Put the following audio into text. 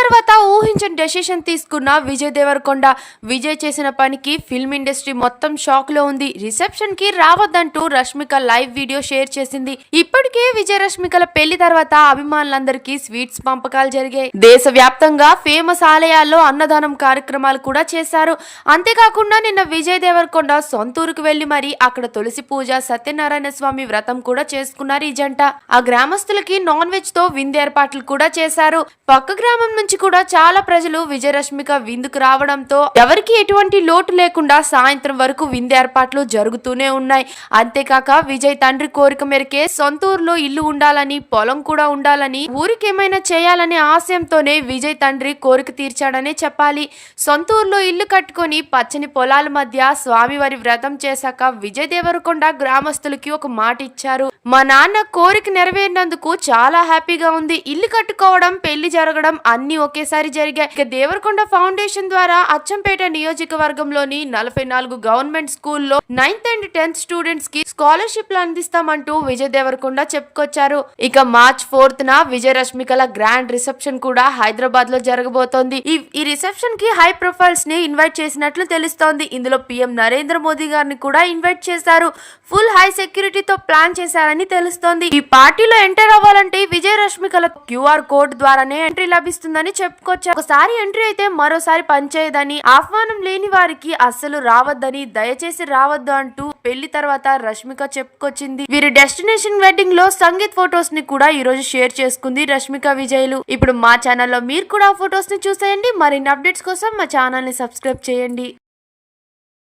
తర్వాత ఊహించని డెసిషన్ తీసుకున్న విజయ్ దేవరకొండ. విజయ్ చేసిన పనికి ఫిల్మ్ ఇండస్ట్రీ మొత్తం షాక్ లో ఉంది. రిసెప్షన్ కి రావద్దంటూ రష్మిక లైవ్ వీడియో షేర్ చేసింది. ఇప్పటికే విజయ్ రష్మికల పెళ్లి తర్వాత అభిమానులందరికీ స్వీట్స్ పంపకాలు జరిగాయి. దేశవ్యాప్తంగా ఫేమస్ ఆలయాల్లో అన్నదానం కార్యక్రమాలు కూడా చేశారు. అంతేకాకుండా నిన్న విజయ్ దేవరకొండ సొంతూరుకు వెళ్లి మరి అక్కడ తులసి పూజ, సత్యనారాయణ స్వామి వ్రతం కూడా చేసుకున్నారు ఈ జంట. ఆ గ్రామస్తులకి నాన్ వెజ్ తో విందు ఏర్పాట్లు కూడా చేశారు. పక్క గ్రామం నుంచి కూడా చాలా ప్రజలు విజయరశ్మిక విందుకు రావడంతో ఎవరికి ఎటువంటి లోటు లేకుండా సాయంత్రం వరకు విందు ఏర్పాట్లు జరుగుతూనే ఉన్నాయి. అంతేకాక విజయ్ తండ్రి కోరిక మేరకే సొంతూరులో ఇల్లు ఉండాలని, పొలం కూడా ఉండాలని, ఊరికి ఏమైనా చేయాలనే ఆశయంతోనే విజయ్ తండ్రి కోరిక తీర్చాడనే చెప్పాలి. సొంతూరులో ఇల్లు కట్టుకొని పచ్చని పొలాల మధ్య స్వామివారి వ్రతం చేశాక విజయ్ దేవరకొండ గ్రామస్తులకి ఒక మాట ఇచ్చారు. మా నాన్న కోరిక నెరవేరినందుకు చాలా హ్యాపీగా ఉంది. ఇల్లు కట్టుకోవడం, పెళ్లి జరగడం అన్ని ఒకేసారి జరిగాయి. ఇక దేవరకొండ ఫౌండేషన్ ద్వారా అచ్చంపేట నియోజకవర్గంలోని 44 గవర్నమెంట్ స్కూల్లో 9th and 10th స్టూడెంట్స్ కి స్కాలర్షిప్లు అందిస్తామంటూ విజయ్ దేవరకొండ చెప్పుకొచ్చారు. ఇక మార్చ్ 4th విజయ్ రష్మికల గ్రాండ్ రిసెప్షన్ కూడా హైదరాబాద్ లో జరగబోతోంది. ఈ రిసెప్షన్ కి హై ప్రొఫైల్స్ ని ఇన్వైట్ చేసినట్లు తెలుస్తోంది. ఇందులో పీఎం నరేంద్ర మోదీ గారిని కూడా ఇన్వైట్ చేశారు. ఫుల్ హై సెక్యూరిటీతో ప్లాన్ చేశారని తెలుస్తోంది. ఈ పార్టీలో ఎంటర్ అవ్వాలంటే విజయ్ రష్మికల QR కోడ్ ద్వారానే ఎంట్రీ లభిస్తుందని చెప్పుకోవచ్చు. ఒకసారి ఎంట్రీ అయితే మరోసారి పనిచేయదని, ఆహ్వానం లేని వారికి అస్సలు రావద్దని, దయచేసి రావద్దు అంటూ పెళ్లి తర్వాత రష్మిక చెప్పుకొచ్చింది. వీరి డెస్టినేషన్ వెడ్డింగ్ లో సంగీత్ ఫొటోస్ ని కూడా ఈ రోజు షేర్ చేసుకుంది రష్మిక విజయ్లు. ఇప్పుడు మా ఛానల్లో మీరు కూడా ఆ ఫొటోస్ ని చూసేయండి. మరిన్ని అప్డేట్స్ కోసం మా ఛానల్ ని సబ్స్క్రైబ్ చేయండి.